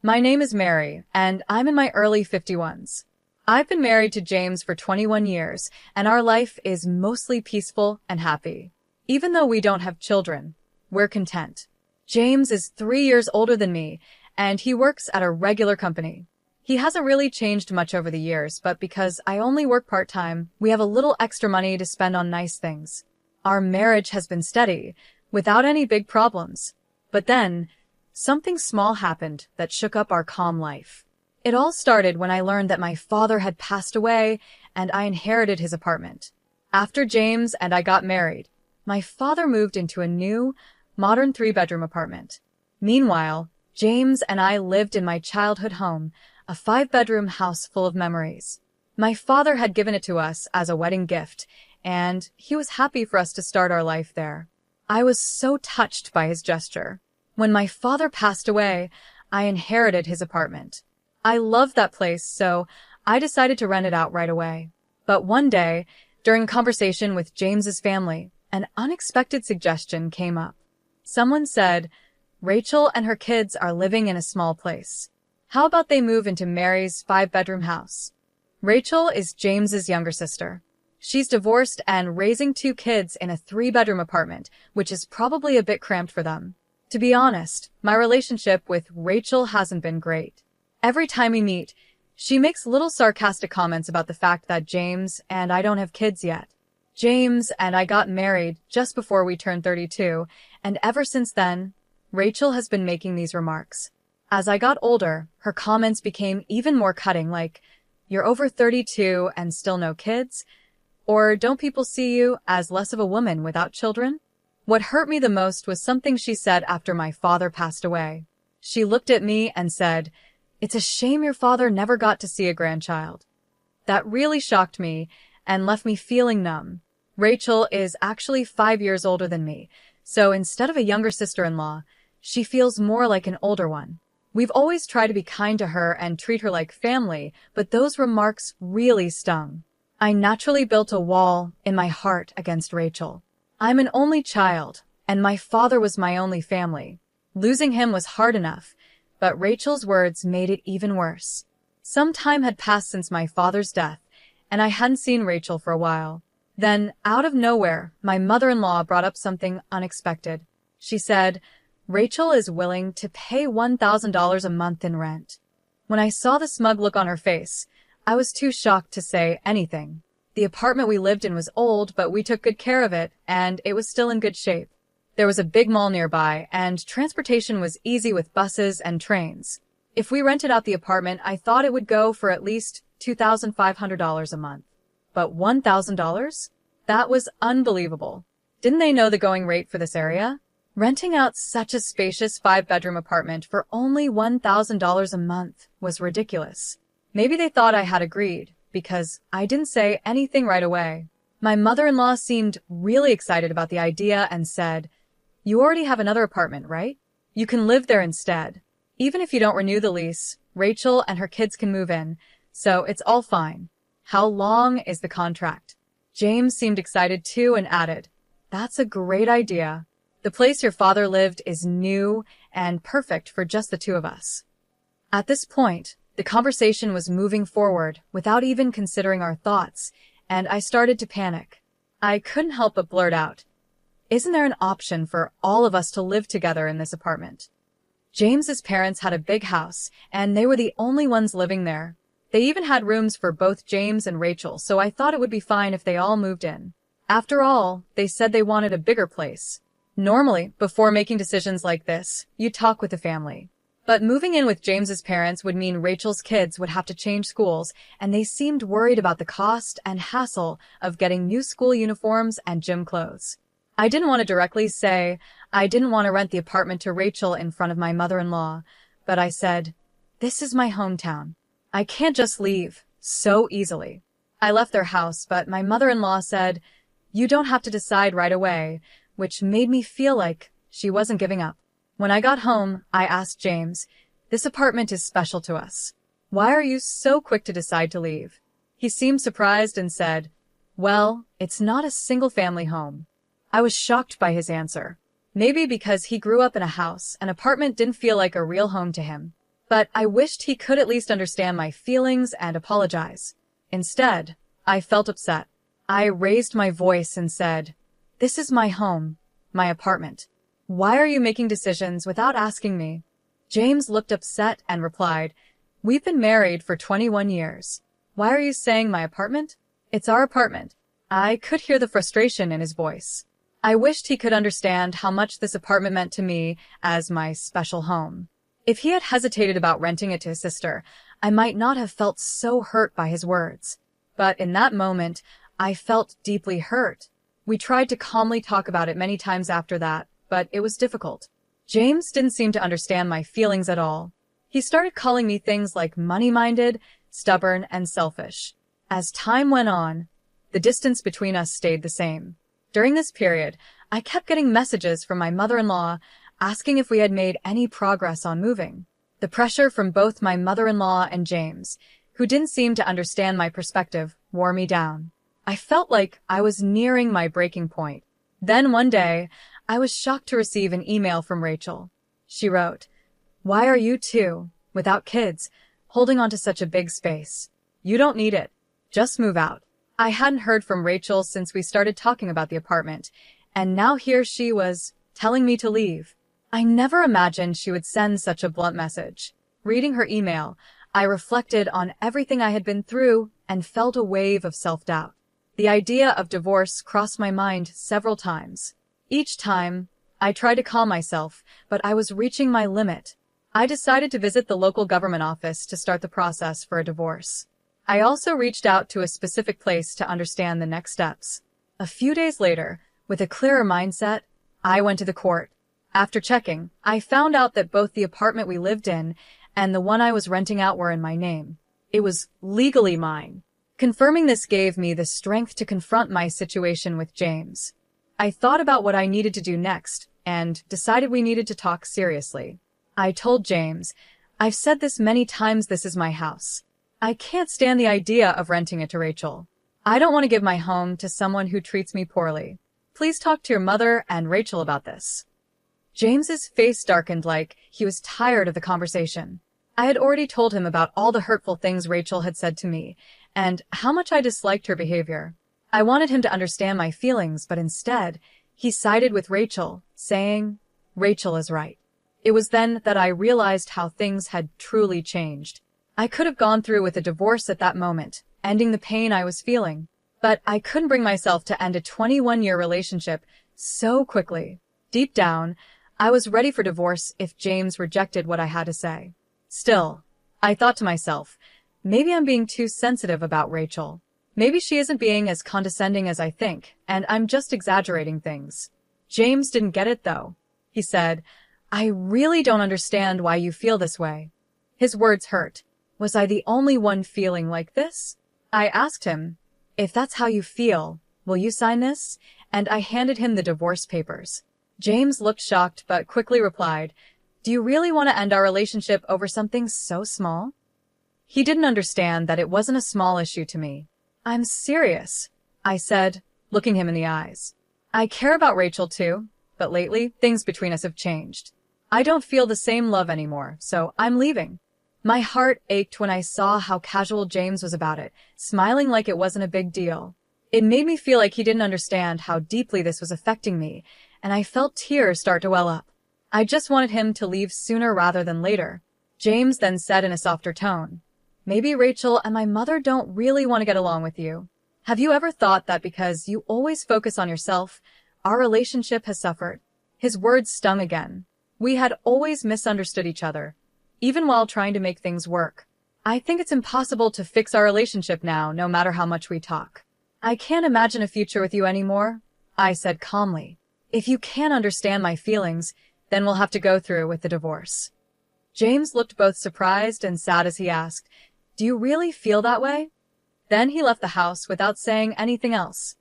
My name is Mary, and I'm in my early 51s. I've been married to James for 21 years, and our life is mostly peaceful and happy. Even though we don't have children, we're content. James is 3 years older than me, and he works at a regular company. He hasn't really changed much over the years, but because I only work part-time, we have a little extra money to spend on nice things. Our marriage has been steady, without any big problems. But then, something small happened that shook up our calm life. It all started when I learned that my father had passed away and I inherited his apartment. After James and I got married, my father moved into a new, modern 3-bedroom apartment. Meanwhile, James and I lived in my childhood home, a 5-bedroom house full of memories. My father had given it to us as a wedding gift, and he was happy for us to start our life there. I was so touched by his gesture. When my father passed away, I inherited his apartment. I loved that place, so I decided to rent it out right away. But one day, during a conversation with James's family, an unexpected suggestion came up. Someone said, "Rachel and her kids are living in a small place. How about they move into Mary's 5-bedroom house?" Rachel is James's younger sister. She's divorced and raising 2 kids in a 3-bedroom apartment, which is probably a bit cramped for them. To be honest, my relationship with Rachel hasn't been great. Every time we meet, she makes little sarcastic comments about the fact that James and I don't have kids yet. James and I got married just before we turned 32, and ever since then, Rachel has been making these remarks. As I got older, her comments became even more cutting, like, "You're over 32 and still no kids?" Or, "Don't people see you as less of a woman without children?" What hurt me the most was something she said after my father passed away. She looked at me and said, "It's a shame your father never got to see a grandchild." That really shocked me and left me feeling numb. Rachel is actually 5 years older than me, so instead of a younger sister-in-law, she feels more like an older one. We've always tried to be kind to her and treat her like family, but those remarks really stung. I naturally built a wall in my heart against Rachel. I'm an only child, and my father was my only family. Losing him was hard enough, but Rachel's words made it even worse. Some time had passed since my father's death, and I hadn't seen Rachel for a while. Then, out of nowhere, my mother-in-law brought up something unexpected. She said, "Rachel is willing to pay $1,000 a month in rent." When I saw the smug look on her face, I was too shocked to say anything. The apartment we lived in was old, but we took good care of it, and it was still in good shape. There was a big mall nearby, and transportation was easy with buses and trains. If we rented out the apartment, I thought it would go for at least $2,500 a month. But $1,000? That was unbelievable. Didn't they know the going rate for this area? Renting out such a spacious 5-bedroom apartment for only $1,000 a month was ridiculous. Maybe they thought I had agreed, because I didn't say anything right away. My mother-in-law seemed really excited about the idea and said, "You already have another apartment, right? You can live there instead. Even if you don't renew the lease, Rachel and her kids can move in, so it's all fine. How long is the contract?" James seemed excited too and added, "That's a great idea. The place your father lived is new and perfect for just the 2 of us." At this point, the conversation was moving forward without even considering our thoughts, and I started to panic. I couldn't help but blurt out, "Isn't there an option for all of us to live together in this apartment?" James's parents had a big house, and they were the only ones living there. They even had rooms for both James and Rachel, so I thought it would be fine if they all moved in. After all, they said they wanted a bigger place. Normally, before making decisions like this, you talk with the family. But moving in with James's parents would mean Rachel's kids would have to change schools, and they seemed worried about the cost and hassle of getting new school uniforms and gym clothes. I didn't want to directly say I didn't want to rent the apartment to Rachel in front of my mother-in-law, but I said, "This is my hometown. I can't just leave so easily." I left their house, but my mother-in-law said, "You don't have to decide right away," which made me feel like she wasn't giving up. When I got home, I asked James, "This apartment is special to us. Why are you so quick to decide to leave?" He seemed surprised and said, "Well, it's not a single-family home." I was shocked by his answer. Maybe because he grew up in a house, an apartment didn't feel like a real home to him. but I wished he could at least understand my feelings and apologize. Instead, I felt upset. I raised my voice and said, "This is my home, my apartment. Why are you making decisions without asking me?" James looked upset and replied, "We've been married for 21 years. Why are you saying my apartment? It's our apartment." I could hear the frustration in his voice. I wished he could understand how much this apartment meant to me as my special home. If he had hesitated about renting it to his sister, I might not have felt so hurt by his words. But in that moment, I felt deeply hurt. We tried to calmly talk about it many times after that, but it was difficult. James didn't seem to understand my feelings at all. He started calling me things like money-minded, stubborn, and selfish. As time went on, the distance between us stayed the same. During this period, I kept getting messages from my mother-in-law asking if we had made any progress on moving. The pressure from both my mother-in-law and James, who didn't seem to understand my perspective, wore me down. I felt like I was nearing my breaking point. Then one day, I was shocked to receive an email from Rachel. She wrote, "Why are you two, without kids, holding on to such a big space? You don't need it. Just move out." I hadn't heard from Rachel since we started talking about the apartment, and now here she was, telling me to leave. I never imagined she would send such a blunt message. Reading her email, I reflected on everything I had been through and felt a wave of self-doubt. The idea of divorce crossed my mind several times. Each time, I tried to calm myself, but I was reaching my limit. I decided to visit the local government office to start the process for a divorce. I also reached out to a specific place to understand the next steps. A few days later, with a clearer mindset, I went to the court. After checking, I found out that both the apartment we lived in and the one I was renting out were in my name. It was legally mine. Confirming this gave me the strength to confront my situation with James. I thought about what I needed to do next and decided we needed to talk seriously. I told James, "I've said this many times, this is my house. I can't stand the idea of renting it to Rachel. I don't want to give my home to someone who treats me poorly. Please talk to your mother and Rachel about this." James's face darkened like he was tired of the conversation. I had already told him about all the hurtful things Rachel had said to me and how much I disliked her behavior. I wanted him to understand my feelings, but instead, he sided with Rachel, saying, "Rachel is right." It was then that I realized how things had truly changed. I could have gone through with a divorce at that moment, ending the pain I was feeling. But I couldn't bring myself to end a 21-year relationship so quickly. Deep down, I was ready for divorce if James rejected what I had to say. Still, I thought to myself, maybe I'm being too sensitive about Rachel. Maybe she isn't being as condescending as I think, and I'm just exaggerating things. James didn't get it, though. He said, "I really don't understand why you feel this way." His words hurt. Was I the only one feeling like this? I asked him, "If that's how you feel, will you sign this?" And I handed him the divorce papers. James looked shocked but quickly replied, "Do you really want to end our relationship over something so small?" He didn't understand that it wasn't a small issue to me. "I'm serious," I said, looking him in the eyes. "I care about Rachel too, but lately things between us have changed. I don't feel the same love anymore, so I'm leaving." My heart ached when I saw how casual James was about it, smiling like it wasn't a big deal. It made me feel like he didn't understand how deeply this was affecting me, and I felt tears start to well up. I just wanted him to leave sooner rather than later. James then said in a softer tone, "Maybe Rachel and my mother don't really want to get along with you. Have you ever thought that because you always focus on yourself, our relationship has suffered?" His words stung again. We had always misunderstood each other, even while trying to make things work. "I think it's impossible to fix our relationship now, no matter how much we talk. I can't imagine a future with you anymore," I said calmly. "If you can't understand my feelings, then we'll have to go through with the divorce." James looked both surprised and sad as he asked, "Do you really feel that way?" Then he left the house without saying anything else.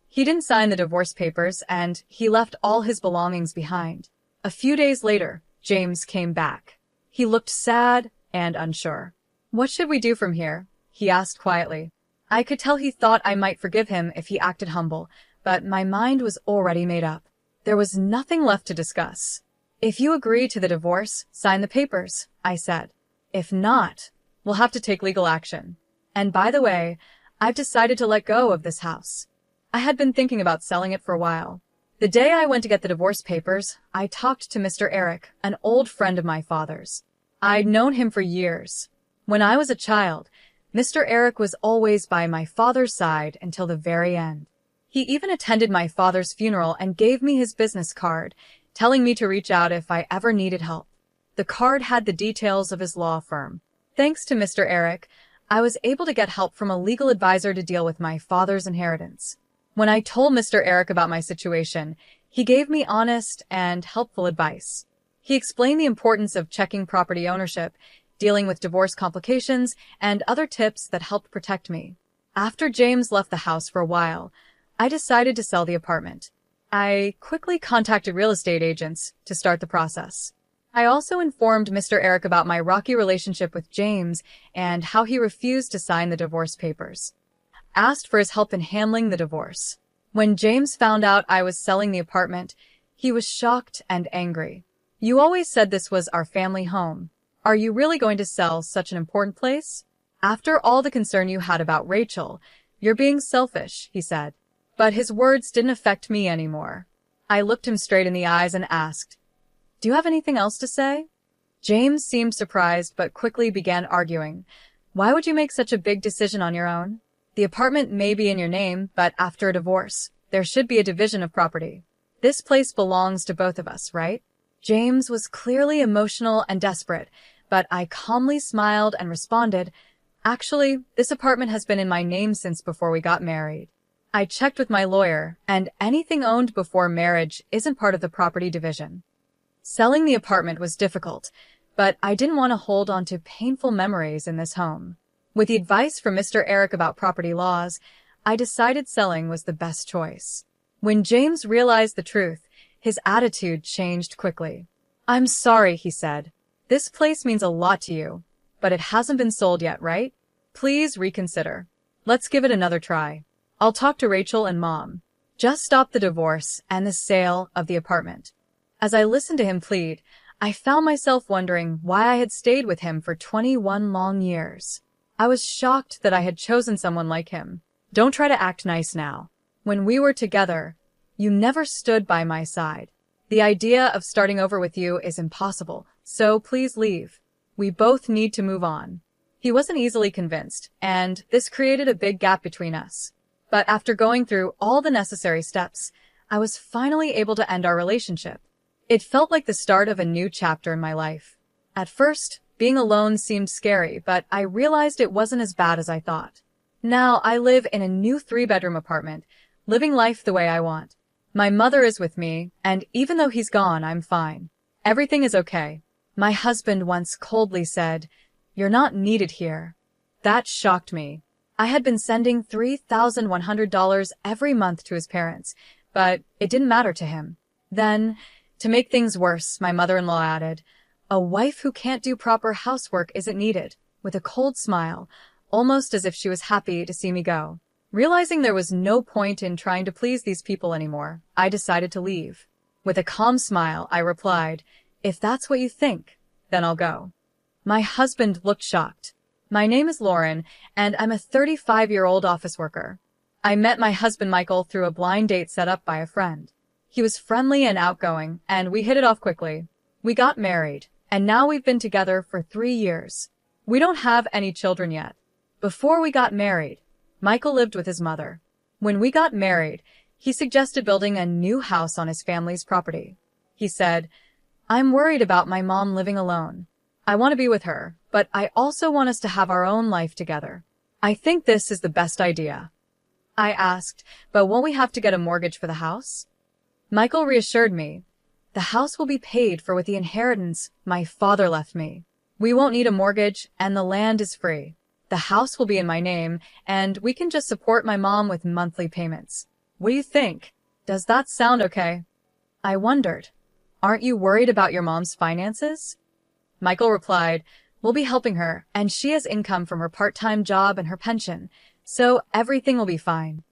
He didn't sign the divorce papers, and he left all his belongings behind. A few days later, James came back. He looked sad and unsure. "What should we do from here?" he asked quietly. I could tell he thought I might forgive him if he acted humble, but my mind was already made up. There was nothing left to discuss. "If you agree to the divorce, sign the papers," I said. If not, we'll have to take legal action. And by the way, I've decided to let go of this house. I had been thinking about selling it for a while. The day I went to get the divorce papers, I talked to Mr. Eric, an old friend of my father's. I'd known him for years. When I was a child, Mr. Eric was always by my father's side until the very end. He even attended my father's funeral and gave me his business card, telling me to reach out if I ever needed help. The card had the details of his law firm. Thanks to Mr. Eric, I was able to get help from a legal advisor to deal with my father's inheritance. When I told Mr. Eric about my situation, he gave me honest and helpful advice. He explained the importance of checking property ownership, dealing with divorce complications, and other tips that helped protect me. After James left the house for a while, I decided to sell the apartment. I quickly contacted real estate agents to start the process. I also informed Mr. Eric about my rocky relationship with James and how he refused to sign the divorce papers. Asked for his help in handling the divorce. When James found out I was selling the apartment, he was shocked and angry. You always said this was our family home. Are you really going to sell such an important place? After all the concern you had about Rachel, you're being selfish, he said. But his words didn't affect me anymore. I looked him straight in the eyes and asked, "Do you have anything else to say?" James seemed surprised but quickly began arguing. Why would you make such a big decision on your own? The apartment may be in your name, but after a divorce, there should be a division of property. This place belongs to both of us, right? James was clearly emotional and desperate, but I calmly smiled and responded, "Actually, this apartment has been in my name since before we got married. I checked with my lawyer, and anything owned before marriage isn't part of the property division." Selling the apartment was difficult, but I didn't want to hold on to painful memories in this home. With the advice from Mr. Eric about property laws, I decided selling was the best choice. When James realized the truth, his attitude changed quickly. "I'm sorry," he said. "This place means a lot to you, but it hasn't been sold yet, right? Please reconsider. Let's give it another try. I'll talk to Rachel and Mom. Just stop the divorce and the sale of the apartment." As I listened to him plead, I found myself wondering why I had stayed with him for 21 long years. I was shocked that I had chosen someone like him. Don't try to act nice now. When we were together, you never stood by my side. The idea of starting over with you is impossible, so please leave. We both need to move on. He wasn't easily convinced, and this created a big gap between us. But after going through all the necessary steps, I was finally able to end our relationship. It felt like the start of a new chapter in my life. At first, being alone seemed scary, but I realized it wasn't as bad as I thought. Now I live in a new 3-bedroom apartment, living life the way I want. My mother is with me, and even though he's gone, I'm fine. Everything is okay. My husband once coldly said, "You're not needed here." That shocked me. I had been sending $3,100 every month to his parents, but it didn't matter to him. Then, to make things worse, my mother-in-law added, "A wife who can't do proper housework isn't needed," with a cold smile, almost as if she was happy to see me go. Realizing there was no point in trying to please these people anymore, I decided to leave. With a calm smile, I replied, "If that's what you think, then I'll go." My husband looked shocked. My name is Lauren, and I'm a 35-year-old office worker. I met my husband Michael through a blind date set up by a friend. He was friendly and outgoing, and we hit it off quickly. We got married, and now we've been together for 3 years. We don't have any children yet. Before we got married, Michael lived with his mother. When we got married, he suggested building a new house on his family's property. He said, "I'm worried about my mom living alone. I want to be with her, but I also want us to have our own life together. I think this is the best idea." I asked, "But won't we have to get a mortgage for the house?" Michael reassured me, "The house will be paid for with the inheritance my father left me. We won't need a mortgage, and the land is free. The house will be in my name, and we can just support my mom with monthly payments. What do you think? Does that sound okay?" I wondered, "Aren't you worried about your mom's finances?" Michael replied, "We'll be helping her, and she has income from her part-time job and her pension, so everything will be fine."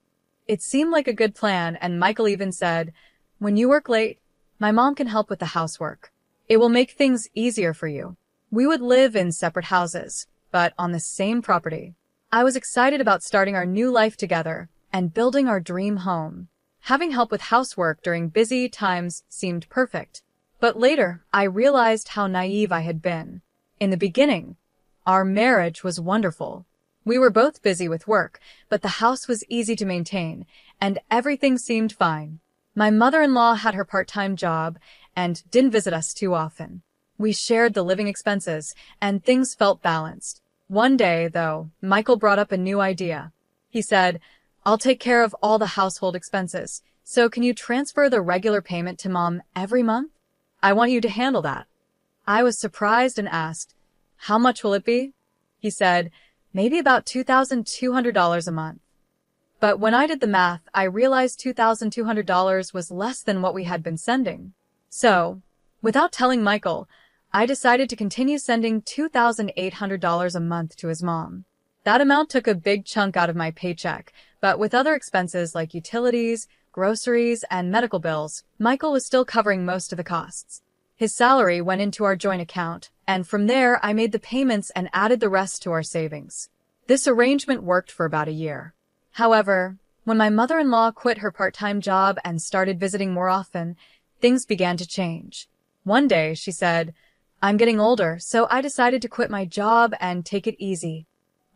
It seemed like a good plan, and Michael even said, "When you work late, my mom can help with the housework. It will make things easier for you." We would live in separate houses, but on the same property. I was excited about starting our new life together and building our dream home. Having help with housework during busy times seemed perfect. But later, I realized how naive I had been. In the beginning, our marriage was wonderful. We were both busy with work, but the house was easy to maintain, and everything seemed fine. My mother-in-law had her part-time job and didn't visit us too often. We shared the living expenses, and things felt balanced. One day, though, Michael brought up a new idea. He said, "I'll take care of all the household expenses, so can you transfer the regular payment to Mom every month? I want you to handle that." I was surprised and asked, "How much will it be?" He said, "Maybe about $2,200 a month." But when I did the math, I realized $2,200 was less than what we had been sending. So, without telling Michael, I decided to continue sending $2,800 a month to his mom. That amount took a big chunk out of my paycheck, but with other expenses like utilities, groceries, and medical bills, Michael was still covering most of the costs. His salary went into our joint account, and from there I made the payments and added the rest to our savings. This arrangement worked for about a year. However, when my mother-in-law quit her part-time job and started visiting more often, things began to change. One day, she said, "I'm getting older, so I decided to quit my job and take it easy."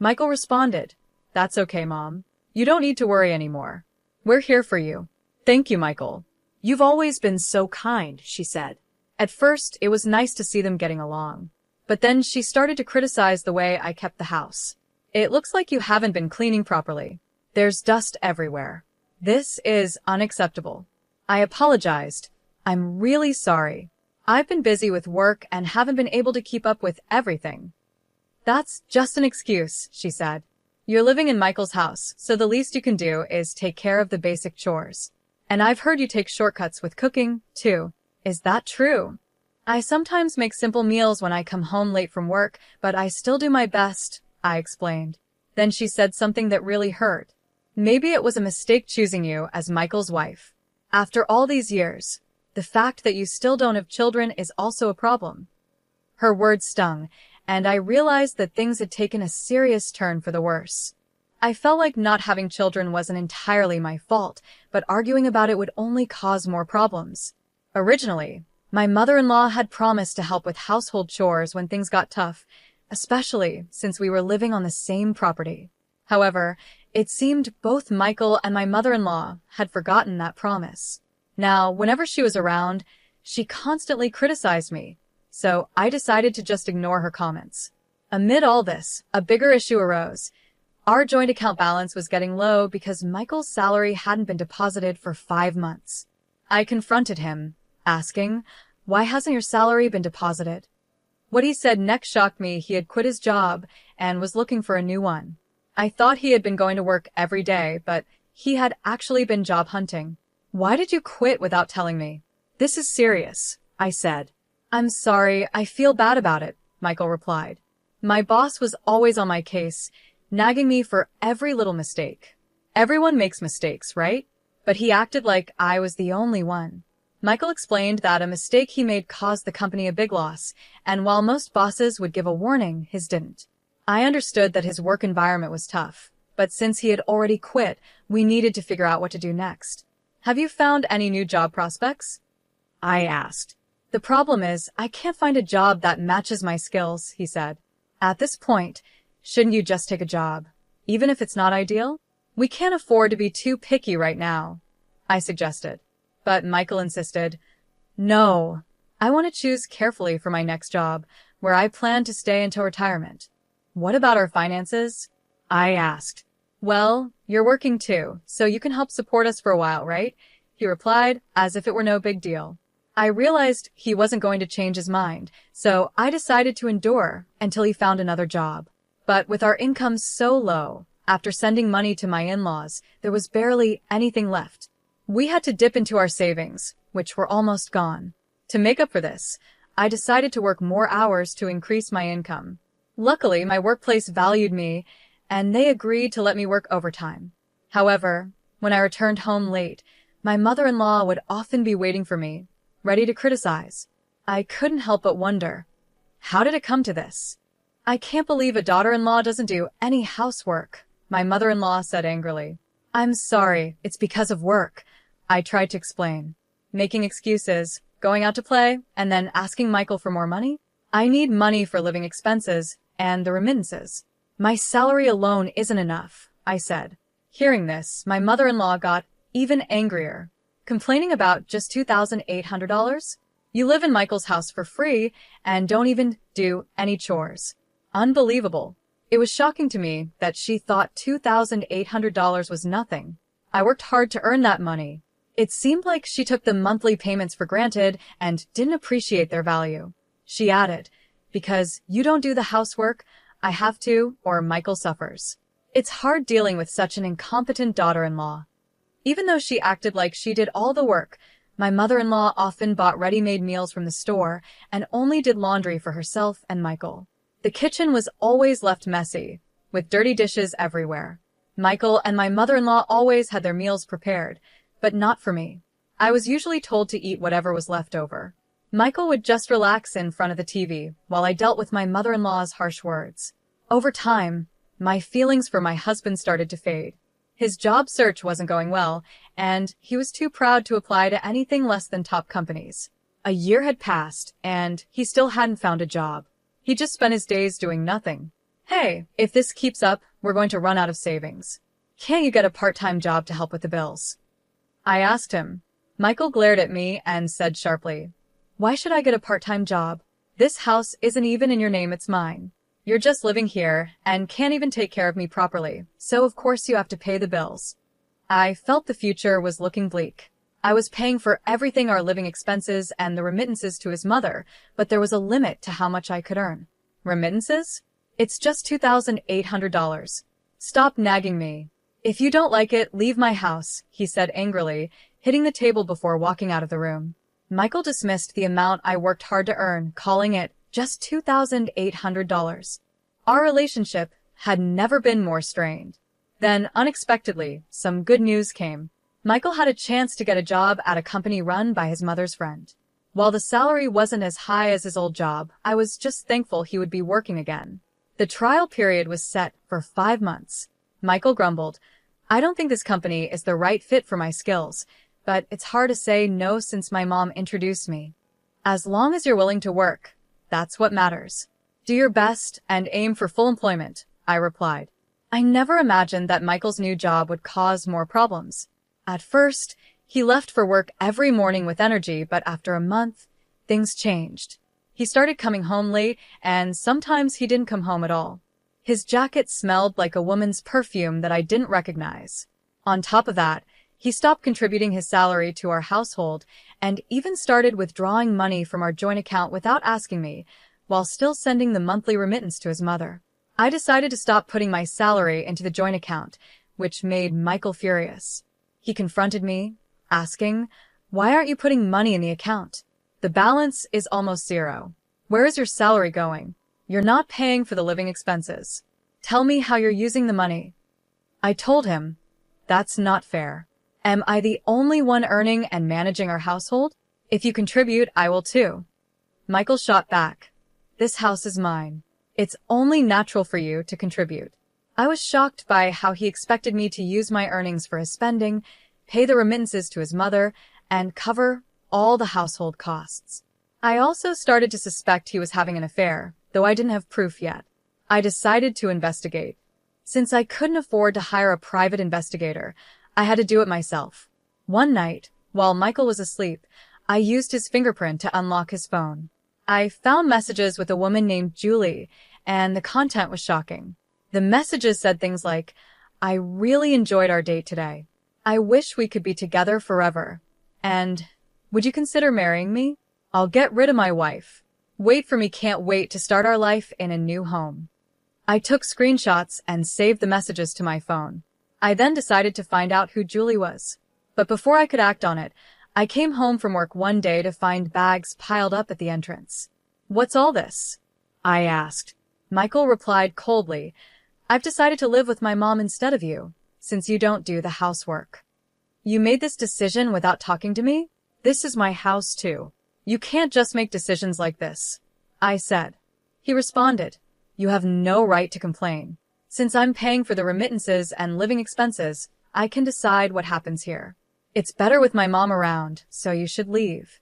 Michael responded, "That's okay, Mom. You don't need to worry anymore. We're here for you." "Thank you, Michael. You've always been so kind," she said. At first, it was nice to see them getting along. But then she started to criticize the way I kept the house. "It looks like you haven't been cleaning properly. There's dust everywhere. This is unacceptable." I apologized. "I'm really sorry. I've been busy with work and haven't been able to keep up with everything." "That's just an excuse," she said. "You're living in Michael's house, so the least you can do is take care of the basic chores. And I've heard you take shortcuts with cooking, too. Is that true?" "I sometimes make simple meals when I come home late from work, but I still do my best," I explained. Then she said something that really hurt. "Maybe it was a mistake choosing you as Michael's wife. After all these years, the fact that you still don't have children is also a problem." Her words stung, and I realized that things had taken a serious turn for the worse. I felt like not having children wasn't entirely my fault, but arguing about it would only cause more problems. Originally, my mother-in-law had promised to help with household chores when things got tough, especially since we were living on the same property. However, it seemed both Michael and my mother-in-law had forgotten that promise. Now, whenever she was around, she constantly criticized me, so I decided to just ignore her comments. Amid all this, a bigger issue arose. Our joint account balance was getting low because Michael's salary hadn't been deposited for 5 months. I confronted him, asking, "Why hasn't your salary been deposited?" What he said next shocked me. He had quit his job and was looking for a new one. I thought he had been going to work every day, but he had actually been job hunting. "Why did you quit without telling me?" "This is serious," I said. "I'm sorry, I feel bad about it," Michael replied. My boss was always on my case, nagging me for every little mistake. Everyone makes mistakes, right? But he acted like I was the only one. Michael explained that a mistake he made caused the company a big loss, and while most bosses would give a warning, his didn't. I understood that his work environment was tough, but since he had already quit, we needed to figure out what to do next. "Have you found any new job prospects?" I asked. "The problem is, I can't find a job that matches my skills," he said. "At this point, shouldn't you just take a job, even if it's not ideal?" "We can't afford to be too picky right now," I suggested. But Michael insisted. "No, I want to choose carefully for my next job, where I plan to stay until retirement." "What about our finances?" I asked. "Well, you're working too, so you can help support us for a while, right?" he replied, as if it were no big deal. I realized he wasn't going to change his mind, so I decided to endure until he found another job. But with our income so low, after sending money to my in-laws, there was barely anything left. We had to dip into our savings, which were almost gone. To make up for this, I decided to work more hours to increase my income. Luckily, my workplace valued me, and they agreed to let me work overtime. However, when I returned home late, my mother-in-law would often be waiting for me, ready to criticize. I couldn't help but wonder, How did it come to this? I can't believe a daughter-in-law doesn't do any housework, my mother-in-law said angrily. I'm sorry, it's because of work, I tried to explain. Making excuses, going out to play, and then asking Michael for more money? I need money for living expenses and the remittances. My salary alone isn't enough, I said. Hearing this, my mother-in-law got even angrier, complaining about just $2,800? You live in Michael's house for free and don't even do any chores. Unbelievable. It was shocking to me that she thought $2,800 was nothing. I worked hard to earn that money. It seemed like she took the monthly payments for granted and didn't appreciate their value. She added, because you don't do the housework, I have to, or Michael suffers. It's hard dealing with such an incompetent daughter-in-law. Even though she acted like she did all the work, my mother-in-law often bought ready-made meals from the store and only did laundry for herself and Michael. The kitchen was always left messy, with dirty dishes everywhere. Michael and my mother-in-law always had their meals prepared, but not for me. I was usually told to eat whatever was left over. Michael would just relax in front of the TV while I dealt with my mother-in-law's harsh words. Over time, my feelings for my husband started to fade. His job search wasn't going well, and he was too proud to apply to anything less than top companies. A year had passed, and he still hadn't found a job. He just spent his days doing nothing. Hey, if this keeps up, we're going to run out of savings. Can't you get a part-time job to help with the bills? I asked him. Michael glared at me and said sharply, Why should I get a part-time job? This house isn't even in your name, it's mine. You're just living here and can't even take care of me properly, so of course you have to pay the bills. I felt the future was looking bleak. I was paying for everything, our living expenses and the remittances to his mother, but there was a limit to how much I could earn. Remittances? It's just $2,800. Stop nagging me. If you don't like it, leave my house, he said angrily, hitting the table before walking out of the room. Michael dismissed the amount I worked hard to earn, calling it just $2,800. Our relationship had never been more strained. Then, unexpectedly, some good news came. Michael had a chance to get a job at a company run by his mother's friend. While the salary wasn't as high as his old job, I was just thankful he would be working again. The trial period was set for 5 months. Michael grumbled, I don't think this company is the right fit for my skills, but it's hard to say no since my mom introduced me. As long as you're willing to work, that's what matters. Do your best and aim for full employment, I replied. I never imagined that Michael's new job would cause more problems. At first, he left for work every morning with energy, but after a month, things changed. He started coming home late, and sometimes he didn't come home at all. His jacket smelled like a woman's perfume that I didn't recognize. On top of that, he stopped contributing his salary to our household and even started withdrawing money from our joint account without asking me, while still sending the monthly remittance to his mother. I decided to stop putting my salary into the joint account, which made Michael furious. He confronted me, asking, Why aren't you putting money in the account? The balance is almost zero. Where is your salary going? You're not paying for the living expenses. Tell me how you're using the money. I told him, That's not fair. Am I the only one earning and managing our household? If you contribute, I will too. Michael shot back. This house is mine. It's only natural for you to contribute. I was shocked by how he expected me to use my earnings for his spending, pay the remittances to his mother, and cover all the household costs. I also started to suspect he was having an affair, though I didn't have proof yet. I decided to investigate. Since I couldn't afford to hire a private investigator, I had to do it myself. One night, while Michael was asleep, I used his fingerprint to unlock his phone. I found messages with a woman named Julie, and the content was shocking. The messages said things like, I really enjoyed our date today. I wish we could be together forever. And, would you consider marrying me? I'll get rid of my wife. Wait for me, can't wait to start our life in a new home. I took screenshots and saved the messages to my phone. I then decided to find out who Julie was. But before I could act on it, I came home from work one day to find bags piled up at the entrance. What's all this? I asked. Michael replied coldly, I've decided to live with my mom instead of you, since you don't do the housework. You made this decision without talking to me? This is my house too. You can't just make decisions like this, I said. He responded, "You have no right to complain. Since I'm paying for the remittances and living expenses, I can decide what happens here. It's better with my mom around, so you should leave."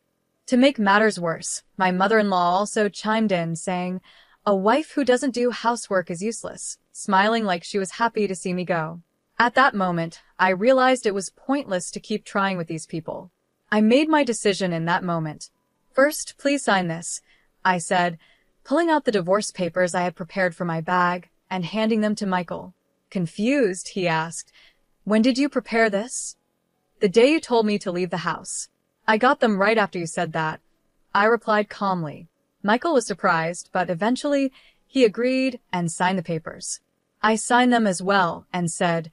To make matters worse, my mother-in-law also chimed in, saying, "A wife who doesn't do housework is useless," smiling like she was happy to see me go. At that moment, I realized it was pointless to keep trying with these people. I made my decision in that moment. "First, please sign this," I said, pulling out the divorce papers I had prepared from my bag and handing them to Michael. Confused, he asked, "When did you prepare this?" "The day you told me to leave the house. I got them right after you said that," I replied calmly. Michael was surprised, but eventually he agreed and signed the papers. I signed them as well and said,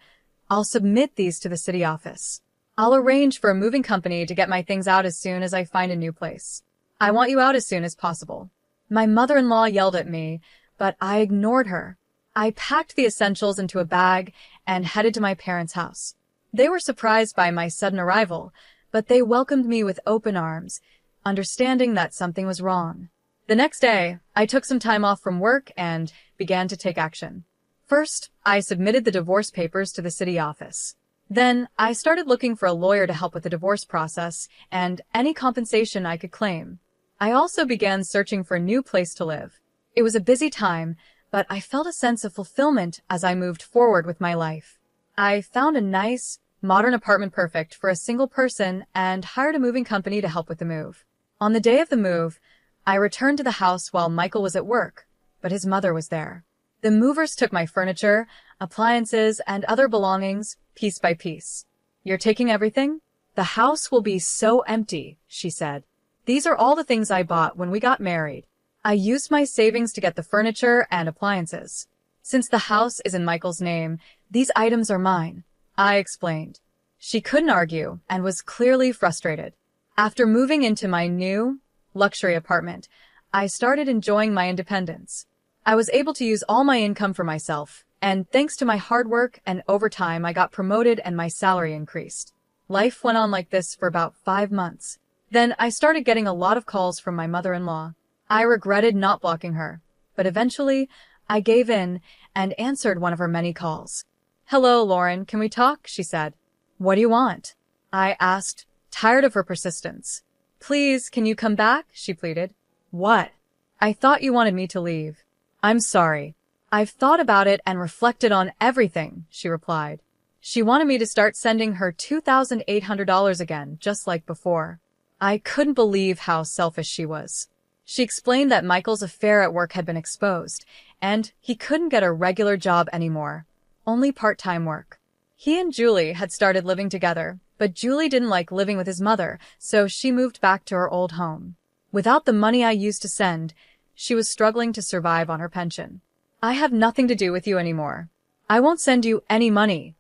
"I'll submit these to the city office. I'll arrange for a moving company to get my things out as soon as I find a new place. I want you out as soon as possible." My mother-in-law yelled at me, but I ignored her. I packed the essentials into a bag and headed to my parents' house. They were surprised by my sudden arrival, but they welcomed me with open arms, understanding that something was wrong. The next day, I took some time off from work and began to take action. First, I submitted the divorce papers to the city office. Then, I started looking for a lawyer to help with the divorce process and any compensation I could claim. I also began searching for a new place to live. It was a busy time, but I felt a sense of fulfillment as I moved forward with my life. I found a nice, modern apartment perfect for a single person and hired a moving company to help with the move. On the day of the move, I returned to the house while Michael was at work, but his mother was there. The movers took my furniture, appliances, and other belongings, piece by piece. "You're taking everything? The house will be so empty," she said. "These are all the things I bought when we got married. I used my savings to get the furniture and appliances. Since the house is in Michael's name, these items are mine," I explained. She couldn't argue and was clearly frustrated. After moving into my new, luxury apartment, I started enjoying my independence. I was able to use all my income for myself, and thanks to my hard work and overtime, I got promoted and my salary increased. Life went on like this for about 5 months. Then I started getting a lot of calls from my mother-in-law. I regretted not blocking her, but eventually I gave in and answered one of her many calls. "Hello, Lauren, can we talk?" she said. "What do you want?" I asked, tired of her persistence. "Please, can you come back?" she pleaded. "What?" "I thought you wanted me to leave." "I'm sorry. I've thought about it and reflected on everything," she replied. She wanted me to start sending her $2,800 again, just like before. I couldn't believe how selfish she was. She explained that Michael's affair at work had been exposed, and he couldn't get a regular job anymore, only part-time work. He and Julie had started living together, but Julie didn't like living with his mother, so she moved back to her old home. Without the money I used to send, she was struggling to survive on her pension. "I have nothing to do with you anymore. I won't send you any money,"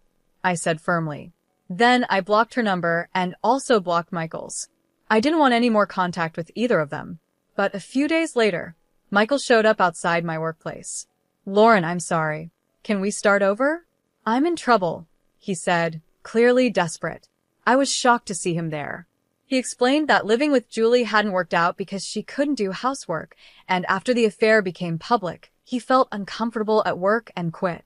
I said firmly. Then I blocked her number and also blocked Michael's. I didn't want any more contact with either of them. But a few days later, Michael showed up outside my workplace. "Lauren, I'm sorry. Can we start over?" "I'm in trouble," he said, clearly desperate. I was shocked to see him there. He explained that living with Julie hadn't worked out because she couldn't do housework, and after the affair became public, he felt uncomfortable at work and quit.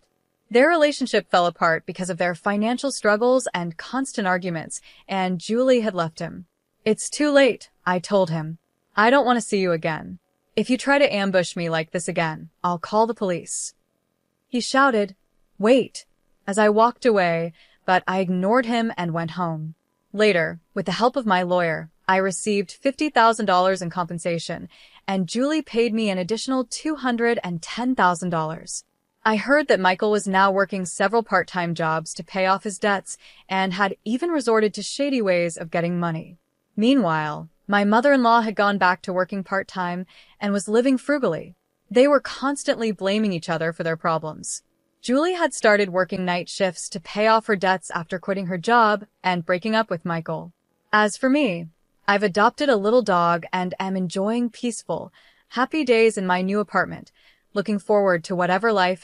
Their relationship fell apart because of their financial struggles and constant arguments, and Julie had left him. "It's too late," I told him. "I don't want to see you again. If you try to ambush me like this again, I'll call the police." He shouted, "Wait," as I walked away, but I ignored him and went home. Later, with the help of my lawyer, I received $50,000 in compensation, and Julie paid me an additional $210,000. I heard that Michael was now working several part-time jobs to pay off his debts and had even resorted to shady ways of getting money. Meanwhile, my mother-in-law had gone back to working part-time and was living frugally. They were constantly blaming each other for their problems. Julie had started working night shifts to pay off her debts after quitting her job and breaking up with Michael. As for me, I've adopted a little dog and am enjoying peaceful, happy days in my new apartment, looking forward to whatever life